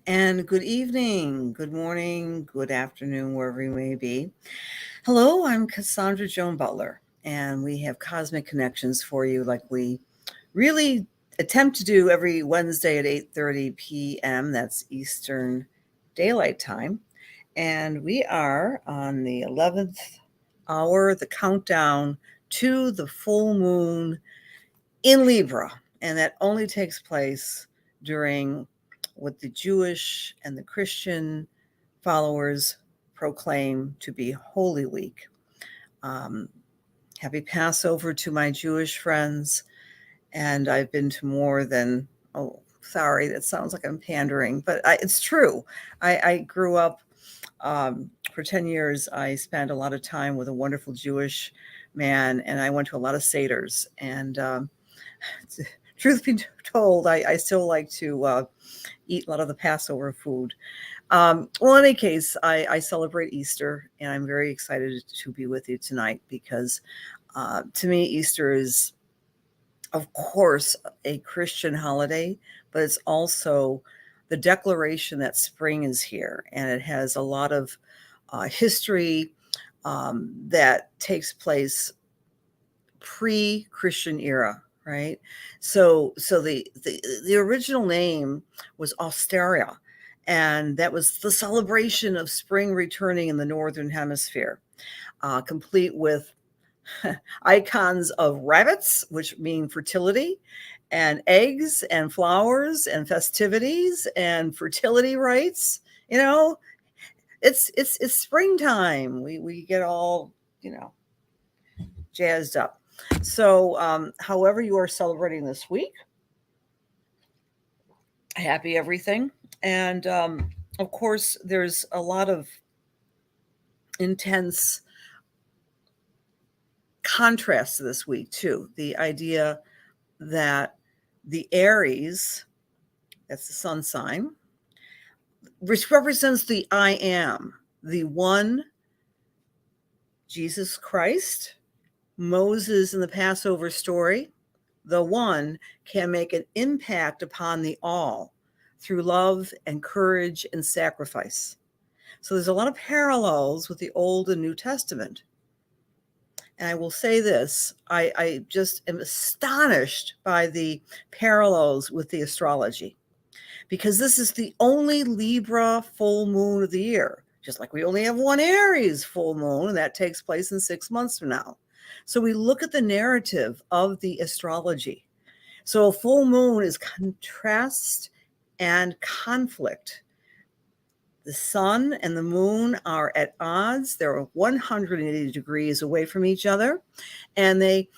And good evening, good morning, good afternoon, wherever you may be. Hello, I'm Cassandra Joan Butler, and we have Cosmic Connections for you like we really attempt to do every Wednesday at 8:30 p.m. That's Eastern Daylight Time. And we are on the 11th hour, the countdown to the full moon in Libra. And that only takes place during what the Jewish and the Christian followers proclaim to be Holy Week. Um, Happy Passover to my Jewish friends. And I've been to more than, oh, sorry, that sounds like I'm pandering, but it's true. I grew up for 10 years. I spent a lot of time with a wonderful Jewish man, and I went to a lot of Seders. And truth be told, I still like to eat a lot of the Passover food. Well, in any case, I celebrate Easter, and I'm very excited to be with you tonight because to me, Easter is, of course, a Christian holiday, but it's also the declaration that spring is here, and it has a lot of history that takes place pre-Christian era, right? So the original name was Austeria, and that was the celebration of spring returning in the northern hemisphere, complete with icons of rabbits, which mean fertility, and eggs and flowers and festivities and fertility rites. You know, it's springtime. We get all, you know, jazzed up. So, however you are celebrating this week, happy everything. And of course, there's a lot of intense contrast this week, too. The idea that the Aries, that's the sun sign, which represents the I am, the one, Jesus Christ, Moses in the Passover story, the one can make an impact upon the all through love and courage and sacrifice. So there's a lot of parallels with the Old and New Testament. And I will say this, I just am astonished by the parallels with the astrology, because this is the only Libra full moon of the year, just like we only have one Aries full moon, and that takes place in 6 months from now. So we look at the narrative of the astrology. So a full moon is contrast and conflict. The sun and the moon are at odds. They're 180 degrees away from each other, and they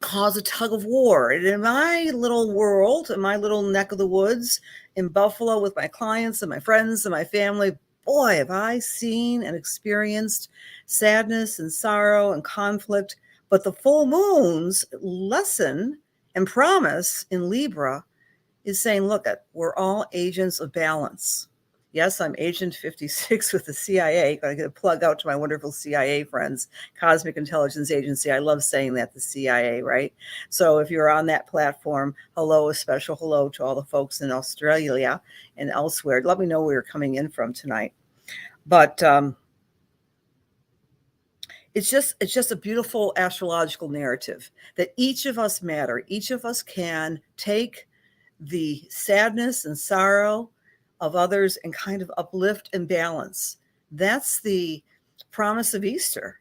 cause a tug of war. And in my little world, in my little neck of the woods in Buffalo with my clients and my friends and my family, boy, have I seen and experienced sadness and sorrow and conflict. But the full moon's lesson and promise in Libra is saying, look, we're all agents of balance. Yes, I'm Agent 56 with the CIA. Got to get a plug out to my wonderful CIA friends, Cosmic Intelligence Agency. I love saying that, the CIA, right? So if you're on that platform, hello, a special hello to all the folks in Australia and elsewhere. Let me know where you're coming in from tonight. But it's just a beautiful astrological narrative that each of us matter. Each of us can take the sadness and sorrow of others and kind of uplift and balance. That's the promise of Easter,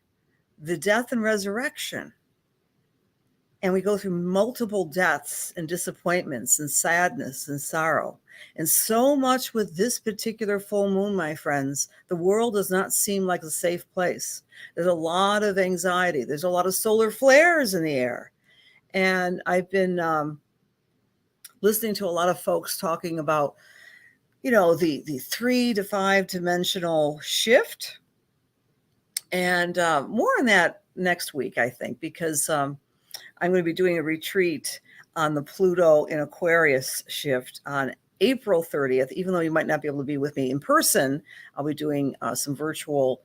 the death and resurrection. And we go through multiple deaths and disappointments and sadness and sorrow. And so much with this particular full moon, my friends, the world does not seem like a safe place. There's a lot of anxiety. There's a lot of solar flares in the air. And I've been listening to a lot of folks talking about, you know, the 3 to 5 dimensional shift. And more on that next week, I think, because I'm going to be doing a retreat on the Pluto in Aquarius shift on April 30th. Even though you might not be able to be with me in person, I'll be doing some virtual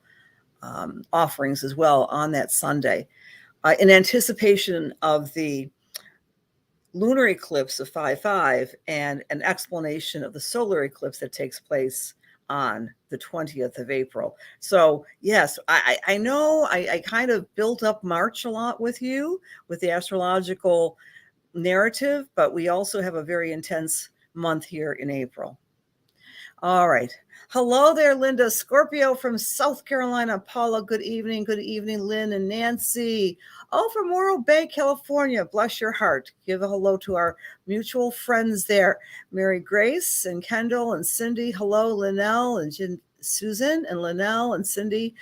offerings as well on that Sunday in anticipation of the lunar eclipse of 5/5 and an explanation of the solar eclipse that takes place on the 20th of April. So yes, I know I kind of built up March a lot with you with the astrological narrative, but we also have a very intense month here in April. All right. Hello there, Linda. Scorpio from South Carolina. Paula, good evening. Good evening, Lynn and Nancy. Oh, from Morro Bay, California. Bless your heart. Give a hello to our mutual friends there. Mary Grace and Kendall and Cindy. Hello, Linnell and Susan and Linnell and Cindy.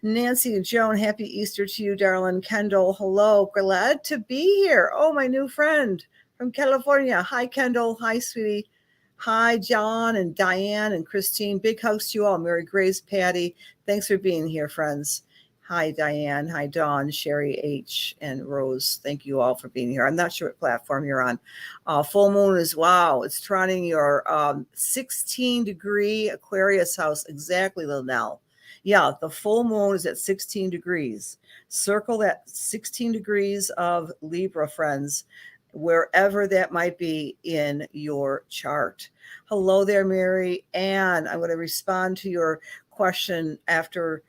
Nancy and Joan, happy Easter to you, darling. Kendall, hello. Glad to be here. Oh, my new friend from California. Hi, Kendall. Hi, sweetie. Hi, John and Diane and Christine. Big hugs to you all. Mary Grace, Patty. Thanks for being here, friends. Hi, Diane. Hi, Dawn, Sherry H, and Rose. Thank you all for being here. I'm not sure what platform you're on. Full moon is, wow, it's trotting your 16-degree Aquarius house. Exactly, Linnell. Yeah, the full moon is at 16 degrees. Circle that 16 degrees of Libra, friends, wherever that might be in your chart. Hello there, Mary Ann. I'm going to respond to your question after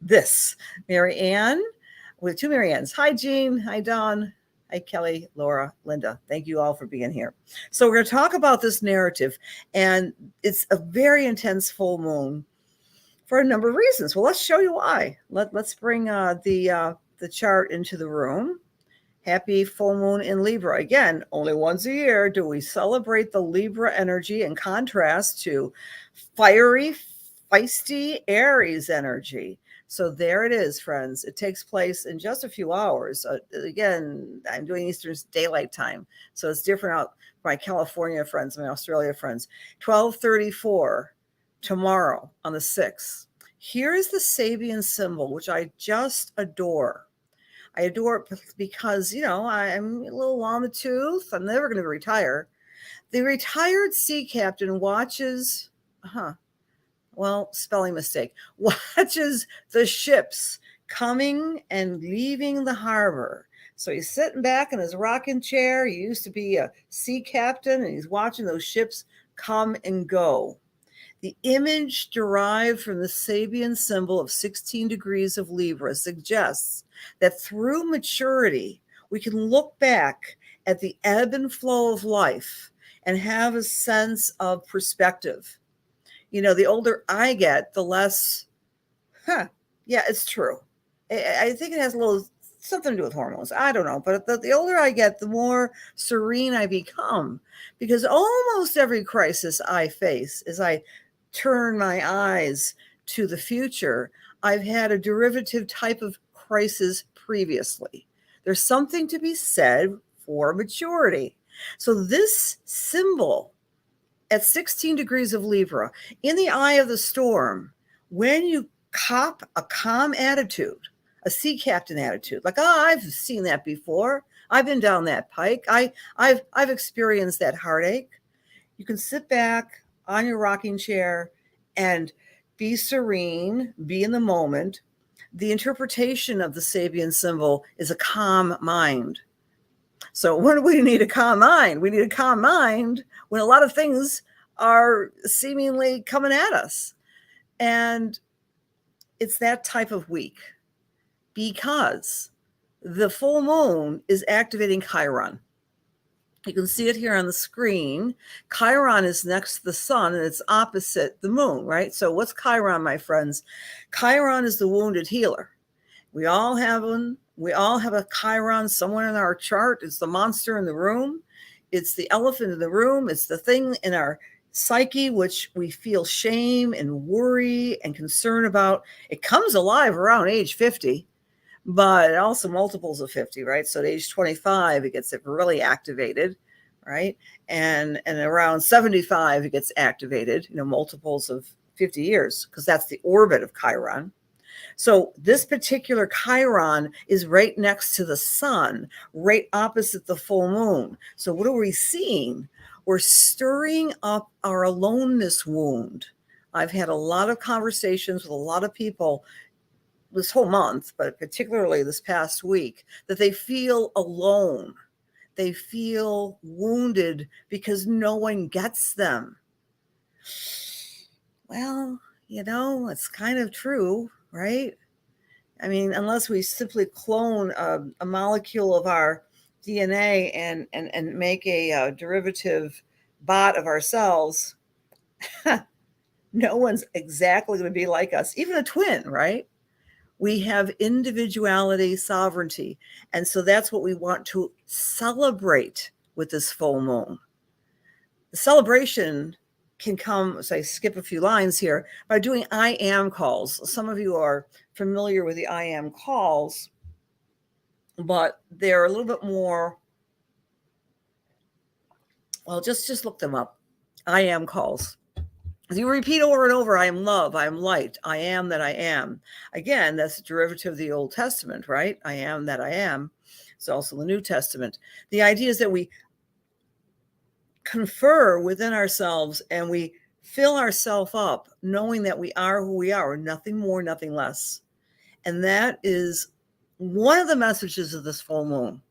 this. Mary Ann, with two Mary Anns. Hi, Jean. Hi, Dawn. Hi, Kelly, Laura, Linda. Thank you all for being here. So we're going to talk about this narrative, and it's a very intense full moon for a number of reasons. Well, let's show you why. Let's bring the chart into the room. Happy full moon in Libra. Again, only once a year do we celebrate the Libra energy in contrast to fiery, feisty Aries energy. So there it is, friends. It takes place in just a few hours. Again, I'm doing Eastern Daylight Time, so it's different out for my California friends, my Australia friends. 12:34 tomorrow on the 6th. Here is the Sabian symbol, which I just adore. I adore it because, I'm a little long the tooth. I'm never going to retire. The retired sea captain watches, spelling mistake, watches the ships coming and leaving the harbor. So he's sitting back in his rocking chair. He used to be a sea captain, and he's watching those ships come and go. The image derived from the Sabian symbol of 16 degrees of Libra suggests that through maturity, we can look back at the ebb and flow of life and have a sense of perspective. The older I get, the less, yeah, it's true. I think it has a little something to do with hormones. I don't know. But the older I get, the more serene I become, because almost every crisis I face as I turn my eyes to the future, I've had a derivative type of crisis previously. There's something to be said for maturity. So this symbol at 16 degrees of Libra, in the eye of the storm, when you cop a calm attitude, a sea captain attitude, like, I've seen that before. I've been down that pike. I've experienced that heartache. You can sit back on your rocking chair and be serene, be in the moment. The interpretation of the Sabian symbol is a calm mind. So when do we need a calm mind? We need a calm mind when a lot of things are seemingly coming at us. And it's that type of week because the full moon is activating Chiron. You can see it here on the screen. Chiron is next to the sun and it's opposite the moon, right? So what's Chiron, my friends? Chiron is the wounded healer. We all have one. We all have a Chiron somewhere in our chart. It's the monster in the room. It's the elephant in the room. It's the thing in our psyche which we feel shame and worry and concern about. It comes alive around age 50. But also multiples of 50, right? So at age 25, it gets really activated, right? And around 75, it gets activated, multiples of 50 years, because that's the orbit of Chiron. So this particular Chiron is right next to the sun, right opposite the full moon. So what are we seeing? We're stirring up our aloneness wound. I've had a lot of conversations with a lot of people this whole month, but particularly this past week, that they feel alone. they feel wounded because no one gets them. Well, it's kind of true, right? I mean, unless we simply clone a molecule of our DNA and make a derivative bot of ourselves, no one's exactly going to be like us, even a twin, right? We have individuality, sovereignty. And so that's what we want to celebrate with this full moon. The celebration can come, so I skip a few lines here, by doing I am calls. Some of you are familiar with the I am calls, but they're a little bit more, well, just look them up. I am calls. You repeat over and over, I am love, I am light, I am that I am. Again, that's a derivative of the Old Testament, right? I am that I am. It's also the New Testament. The idea is that we confer within ourselves and we fill ourselves up knowing that we are who we are, nothing more, nothing less. And that is one of the messages of this full moon.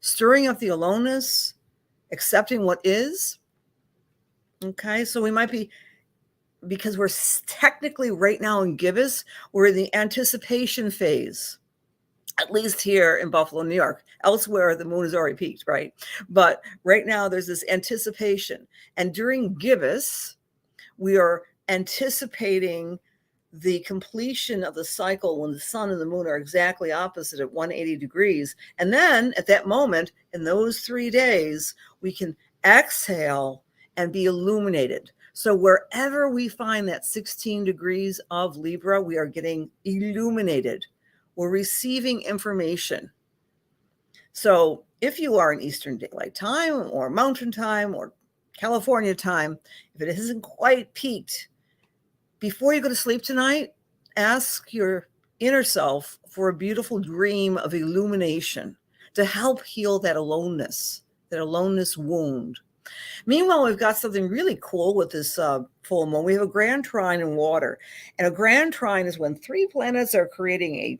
Stirring up the aloneness, accepting what is. Okay, so we might be, because we're technically right now in gibbous, we're in the anticipation phase, at least here in Buffalo, New York. Elsewhere, the moon has already peaked, right? But right now, there's this anticipation. And during gibbous, we are anticipating the completion of the cycle when the sun and the moon are exactly opposite at 180 degrees. And then at that moment, in those 3 days, we can exhale and be illuminated. So wherever we find that 16 degrees of Libra, we are getting illuminated. We're receiving information. So if you are in Eastern Daylight Time or Mountain Time or California time, if it isn't quite peaked, before you go to sleep tonight, ask your inner self for a beautiful dream of illumination to help heal that aloneness wound. Meanwhile, we've got something really cool with this full moon. We have a grand trine in water. And a grand trine is when 3 planets are creating a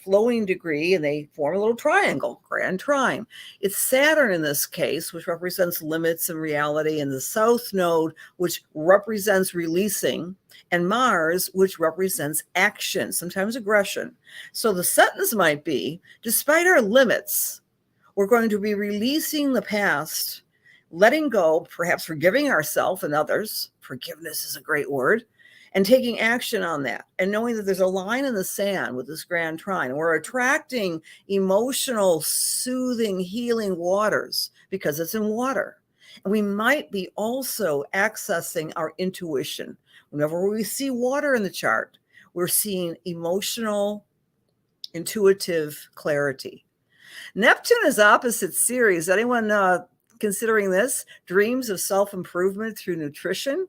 flowing degree, and they form a little triangle, grand trine. It's Saturn in this case, which represents limits and reality, and the South Node, which represents releasing, and Mars, which represents action, sometimes aggression. So the sentence might be, despite our limits, we're going to be releasing the past, letting go, perhaps forgiving ourselves and others. Forgiveness is a great word. And taking action on that. And knowing that there's a line in the sand with this grand trine. We're attracting emotional, soothing, healing waters because it's in water. And we might be also accessing our intuition. Whenever we see water in the chart, we're seeing emotional, intuitive clarity. Neptune is opposite Ceres. Anyone considering this? Dreams of self-improvement through nutrition.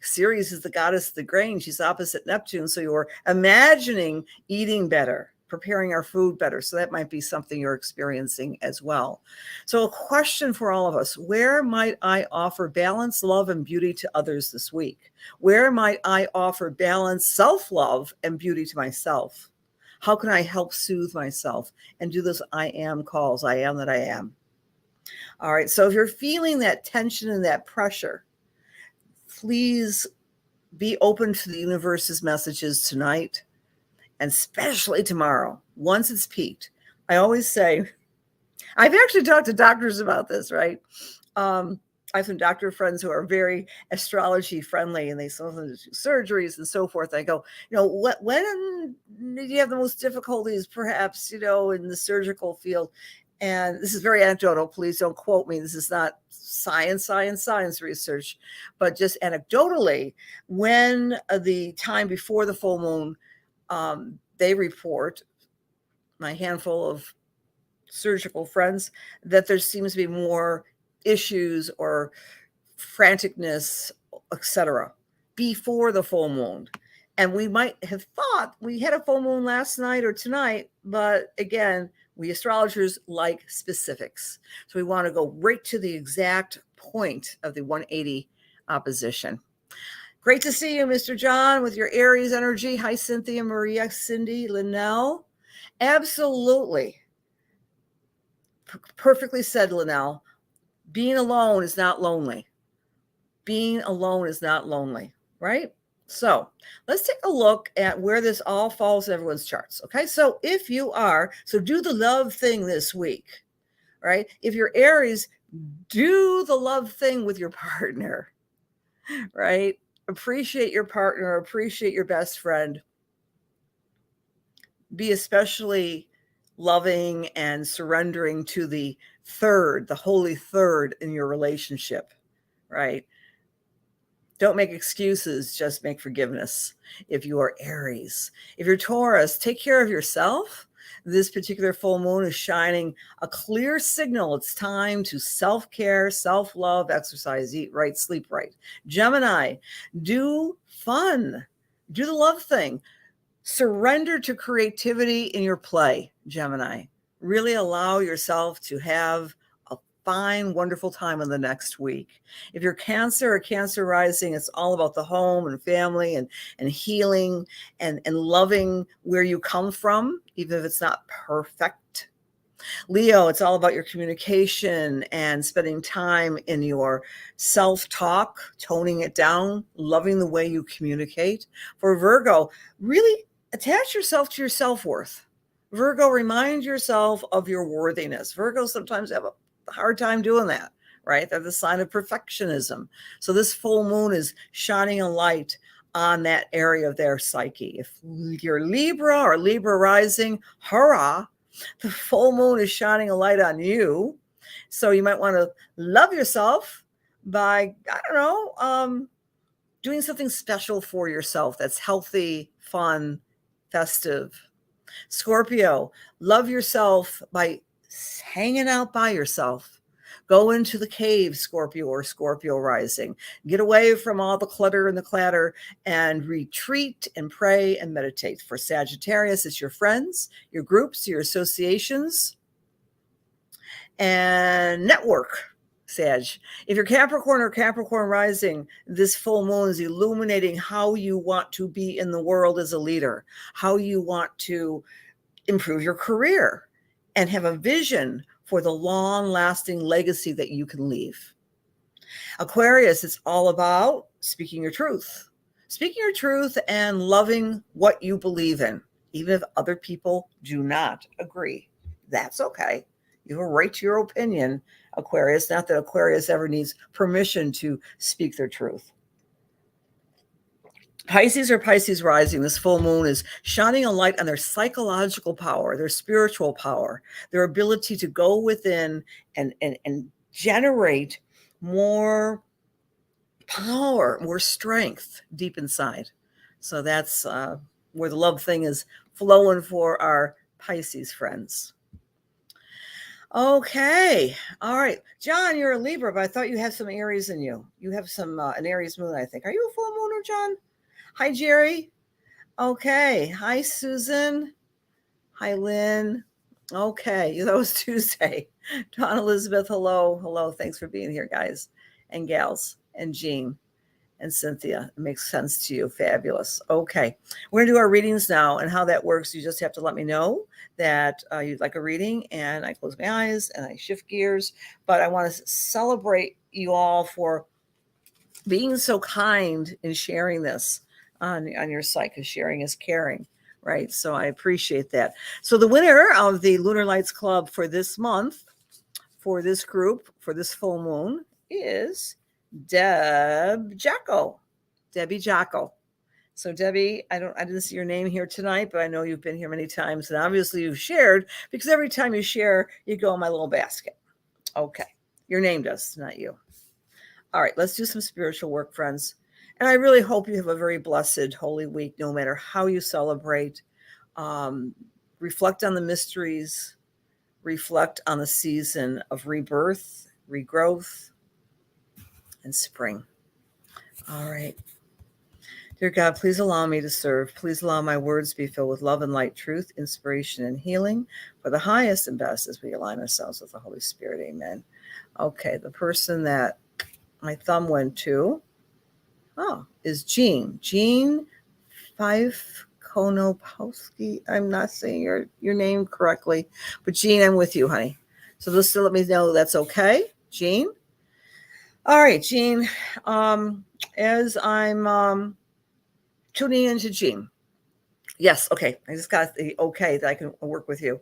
Ceres is the goddess of the grain. She's opposite Neptune. So you're imagining eating better, preparing our food better. So that might be something you're experiencing as well. So a question for all of us: where might I offer balance, love, and beauty to others this week? Where might I offer balance, self-love, and beauty to myself? How can I help soothe myself and do this I am calls? I am that I am. All right. So if you're feeling that tension and that pressure, please be open to the universe's messages tonight, and especially tomorrow, once it's peaked. I always say, I've actually talked to doctors about this, right? I have some doctor friends who are very astrology friendly, and they sometimes do surgeries and so forth. I go, when did you have the most difficulties, perhaps, in the surgical field? And this is very anecdotal. Please don't quote me. This is not science research, but just anecdotally, when the time before the full moon, they report, my handful of surgical friends, that there seems to be more issues or franticness, etc., before the full moon. And we might have thought we had a full moon last night or tonight, but again, we astrologers like specifics. So we want to go right to the exact point of the 180 opposition. Great to see you, Mr. John, with your Aries energy. Hi, Cynthia, Maria, Cindy, Linnell. Absolutely. perfectly said, Linnell. Being alone is not lonely. Being alone is not lonely, right? So let's take a look at where this all falls in everyone's charts. Okay. So if you are, so do the love thing this week, right? If you're Aries, do the love thing with your partner, right? Appreciate your partner, appreciate your best friend. Be especially loving and surrendering to the third, the holy third in your relationship, right? Don't make excuses, just make forgiveness. If you are Aries, if you're Taurus, take care of yourself. This particular full moon is shining a clear signal. It's time to self-care, self-love, exercise, eat right, sleep right. Gemini, do fun. Do the love thing. Surrender to creativity in your play, Gemini. Really allow yourself to have a fine, wonderful time in the next week. If you're Cancer or Cancer rising, it's all about the home and family and healing and loving where you come from, even if it's not perfect. Leo, it's all about your communication and spending time in your self-talk, toning it down, loving the way you communicate. For Virgo, really attach yourself to your self-worth. Virgo, remind yourself of your worthiness. Virgos sometimes have a hard time doing that, right? They're the sign of perfectionism. So this full moon is shining a light on that area of their psyche. If you're Libra or Libra rising, hurrah, the full moon is shining a light on you. So you might want to love yourself by, I don't know, doing something special for yourself that's healthy, fun, festive. Scorpio, love yourself by hanging out by yourself. Go into the cave, Scorpio or Scorpio rising. Get away from all the clutter and the clatter and retreat and pray and meditate. For Sagittarius, it's your friends, your groups, your associations, and network. Sag. If you're Capricorn or Capricorn rising, this full moon is illuminating how you want to be in the world as a leader, how you want to improve your career and have a vision for the long-lasting legacy that you can leave. Aquarius, it's all about speaking your truth. Speaking your truth and loving what you believe in, even if other people do not agree. That's okay. You have a right to your opinion, Aquarius. Not that Aquarius ever needs permission to speak their truth. Pisces or Pisces rising, this full moon is shining a light on their psychological power, their spiritual power, their ability to go within and generate more power, more strength deep inside. So that's where the love thing is flowing for our Pisces friends. Okay. All right. John, you're a Libra, but I thought you had some Aries in you. You have some an Aries moon, I think. Are you a full mooner, John? Hi, Jerry. Okay. Hi, Susan. Hi, Lynn. Okay. That was Tuesday. Dawn Elizabeth, hello. Hello. Thanks for being here, guys and gals, and Jean and Cynthia. It makes sense to you. Fabulous. Okay. We're going to do our readings now, and how that works. You just have to let me know that you'd like a reading, and I close my eyes and I shift gears. But I want to celebrate you all for being so kind in sharing this on your site, because sharing is caring, right? So I appreciate that. So the winner of the Lunar Lights Club for this month, for this group, for this full moon, is Debbie Jacko. So Debbie, I didn't see your name here tonight, but I know you've been here many times, and obviously you've shared, because every time you share, you go in my little basket. Okay, your name does, not you. All right, let's do some spiritual work, friends. And I really hope you have a very blessed Holy Week, no matter how you celebrate. Reflect on the mysteries. Reflect on the season of rebirth, regrowth, and spring. All right. Dear God, please allow me to serve. Please allow my words to be filled with love and light, truth, inspiration, and healing for the highest and best as we align ourselves with the Holy Spirit. Amen. Okay, the person that my thumb went to is Jean. Jean Fife Konopowski. I'm not saying your name correctly, but Jean, I'm with you, honey. So just to let me know that's okay, Jean. All right, Jean. As I'm tuning into Jean. Yes, okay. I just got the okay that I can work with you.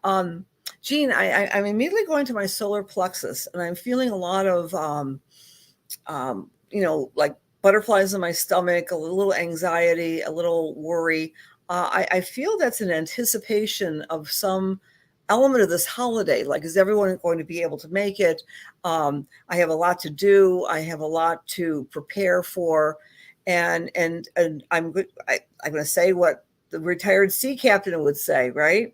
Um, Jean, I'm immediately going to my solar plexus, and I'm feeling a lot of like butterflies in my stomach, a little anxiety, a little worry. I feel that's an anticipation of some element of this holiday. Like, is everyone going to be able to make it? I have a lot to do. I have a lot to prepare for, and I'm good. I'm going to say what the retired sea captain would say, right?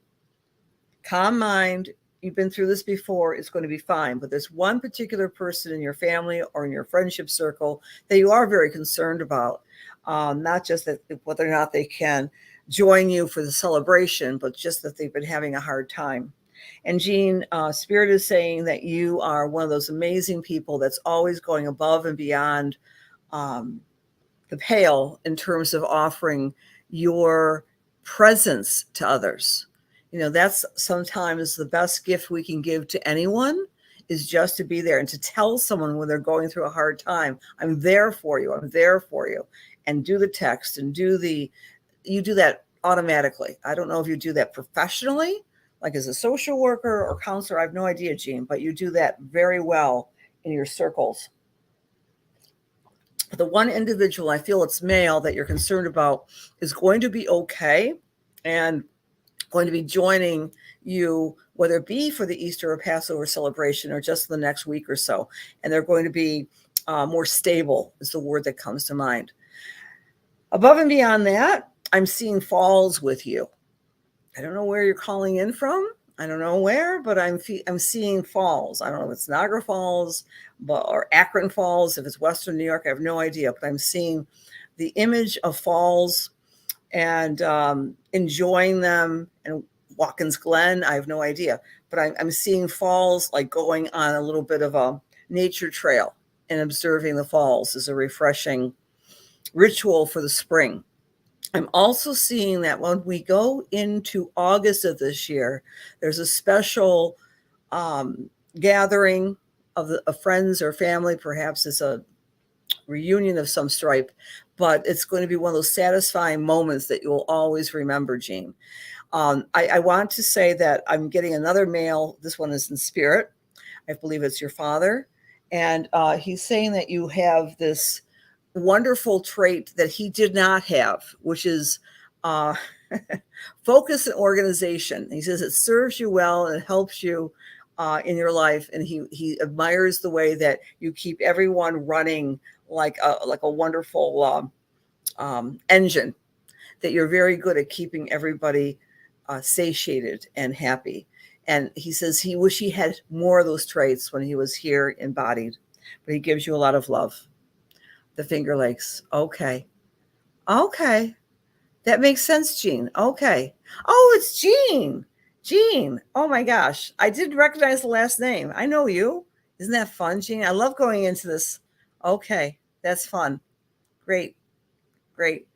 Calm mind. You've been through this before. It's going to be fine. But there's one particular person in your family or in your friendship circle that you are very concerned about. Not just that whether or not they can join you for the celebration, but just that they've been having a hard time. And Jean, Spirit is saying that you are one of those amazing people that's always going above and beyond um, the pale in terms of offering your presence to others. That's sometimes the best gift we can give to anyone is just to be there and to tell someone when they're going through a hard time, I'm there for you. I'm there for you. And do the text and you do that automatically. I don't know if you do that professionally, like as a social worker or counselor. I have no idea, Jean, but you do that very well in your circles. The one individual, I feel it's male, that you're concerned about is going to be okay and going to be joining you, whether it be for the Easter or Passover celebration or just the next week or so. And they're going to be more stable is the word that comes to mind. Above and beyond that, I'm seeing falls with you. I don't know where you're calling in from. I don't know where, but I'm seeing falls. I don't know if it's Niagara Falls, or Akron Falls. If it's Western New York, I have no idea. But I'm seeing the image of falls and enjoying them. And Watkins Glen, I have no idea. But I'm seeing falls, like going on a little bit of a nature trail and observing the falls is a refreshing ritual for the spring. I'm also seeing that when we go into August of this year, there's a special gathering of friends or family. Perhaps it's a reunion of some stripe, but it's going to be one of those satisfying moments that you'll always remember, Jean. I want to say that I'm getting another mail. This one is in spirit. I believe it's your father. And he's saying that you have this wonderful trait that he did not have, which is uh, focus and organization. He says it serves you well and it helps you in your life, and he admires the way that you keep everyone running like a wonderful engine. That you're very good at keeping everybody satiated and happy. And he says he wish he had more of those traits when he was here embodied, but he gives you a lot of love. The Finger Lakes. Okay. Okay. That makes sense, Jean. Okay. Oh, it's Jean. Jean. Oh my gosh. I did recognize the last name. I know you. Isn't that fun, Jean? I love going into this. Okay. That's fun. Great. Great.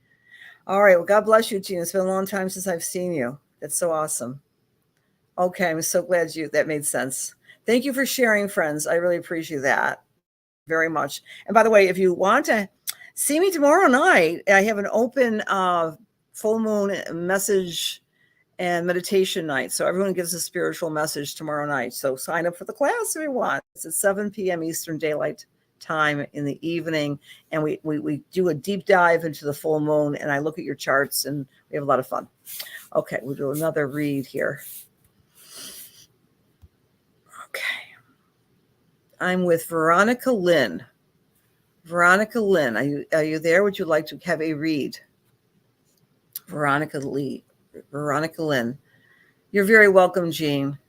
All right. Well, God bless you, Jean. It's been a long time since I've seen you. That's so awesome. Okay. I'm so glad that made sense. Thank you for sharing, friends. I really appreciate that very much. And by the way, if you want to see me tomorrow night, I have an open full moon message and meditation night. So everyone gives a spiritual message tomorrow night. So sign up for the class if you want. It's at 7 p.m. Eastern Daylight Time in the evening. And we do a deep dive into the full moon, and I look at your charts, and we have a lot of fun. Okay, we'll do another read here. Okay. I'm with Veronica Lynn. Veronica Lynn, are you there? Would you like to have a read? Veronica Lynn. You're very welcome, Jean.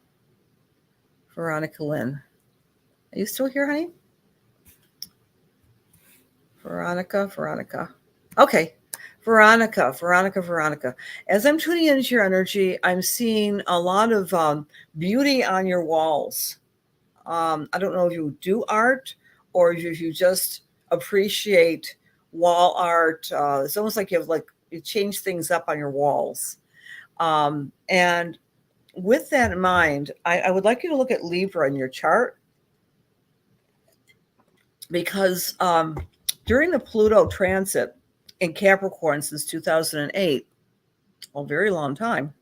Veronica Lynn. Are you still here, honey? Veronica. Okay. Veronica. As I'm tuning into your energy, I'm seeing a lot of beauty on your walls. I don't know if you do art or if you just appreciate wall art. It's almost like you change things up on your walls. And with that in mind, I would like you to look at Libra in your chart, because during the Pluto transit in Capricorn since 2008, a very long time.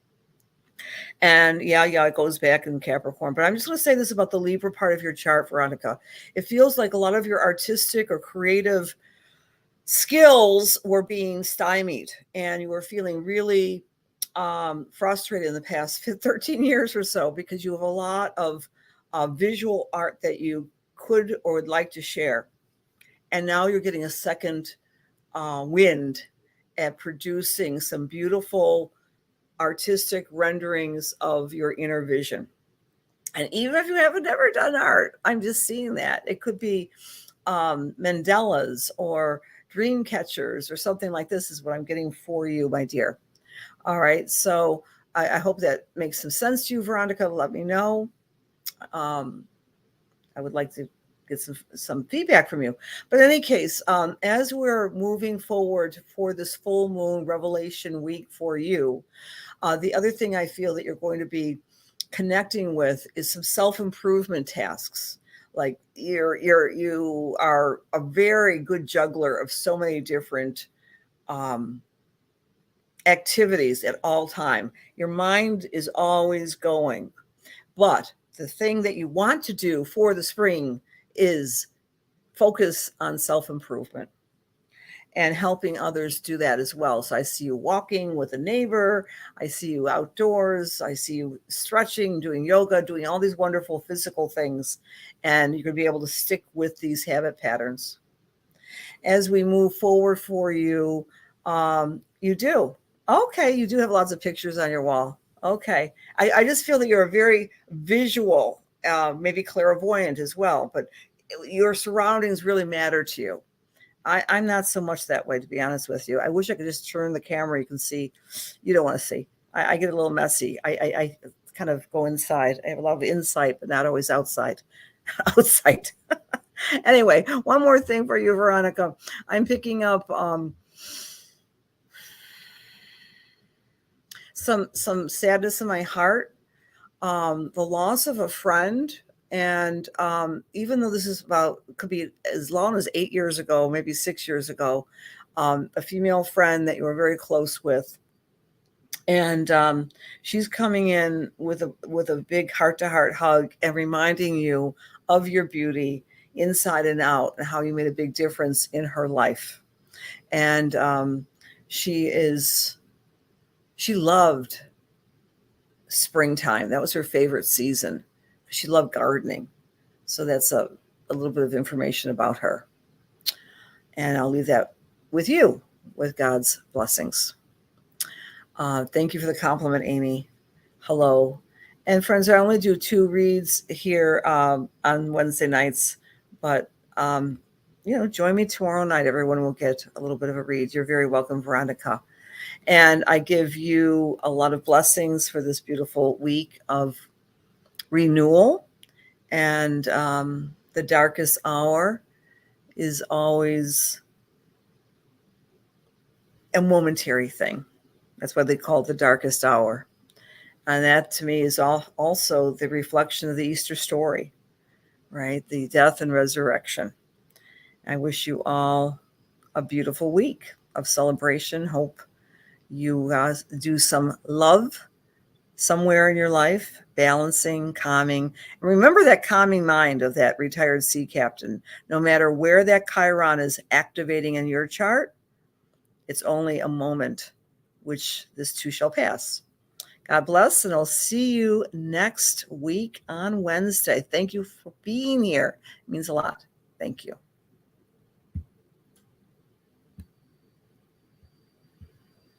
And yeah, it goes back in Capricorn. But I'm just going to say this about the Libra part of your chart, Veronica. It feels like a lot of your artistic or creative skills were being stymied, and you were feeling really frustrated in the past 13 years or so, because you have a lot of visual art that you could or would like to share. And now you're getting a second wind at producing some beautiful artistic renderings of your inner vision. And even if you haven't ever done art, I'm just seeing that. It could be mandalas or dream catchers or something like this is what I'm getting for you, my dear. All right. So I hope that makes some sense to you, Veronica. Let me know. I would like to get some feedback from you. But in any case, as we're moving forward for this full moon revelation week for you, the other thing I feel that you're going to be connecting with is some self-improvement tasks. Like you are a very good juggler of so many different activities at all time. Your mind is always going. But the thing that you want to do for the spring is focus on self-improvement and helping others do that as well. So I see you walking with a neighbor. I see you outdoors. I see you stretching, doing yoga, doing all these wonderful physical things. And you're going to be able to stick with these habit patterns. As we move forward for you, you do. Okay, you do have lots of pictures on your wall. Okay. I just feel that you're a very visual, maybe clairvoyant as well, but your surroundings really matter to you. I'm not so much that way, to be honest with you. I wish I could just turn the camera. You can see. You don't want to see. I get a little messy. I kind of go inside. I have a lot of insight, but not always outside. Outside. Anyway, one more thing for you, Veronica. I'm picking up some sadness in my heart, the loss of a friend. And even though this is could be as long as 8 years ago, maybe 6 years ago, a female friend that you were very close with. And she's coming in with a big heart-to-heart hug and reminding you of your beauty inside and out, and how you made a big difference in her life. And she loved springtime. That was her favorite season. She loved gardening. So that's a little bit of information about her. And I'll leave that with you, with God's blessings. Thank you for the compliment, Amy. Hello. And friends, I only do 2 reads here on Wednesday nights, but join me tomorrow night. Everyone will get a little bit of a read. You're very welcome, Veronica. And I give you a lot of blessings for this beautiful week of renewal. And the darkest hour is always a momentary thing. That's why they call it the darkest hour. And that, to me, is also the reflection of the Easter story, right? The death and resurrection. I wish you all a beautiful week of celebration. Hope you guys do some love somewhere in your life, balancing, calming. And remember that calming mind of that retired sea captain. No matter where that Chiron is activating in your chart, it's only a moment, which this too shall pass. God bless, and I'll see you next week on Wednesday. Thank you for being here. It means a lot. Thank you.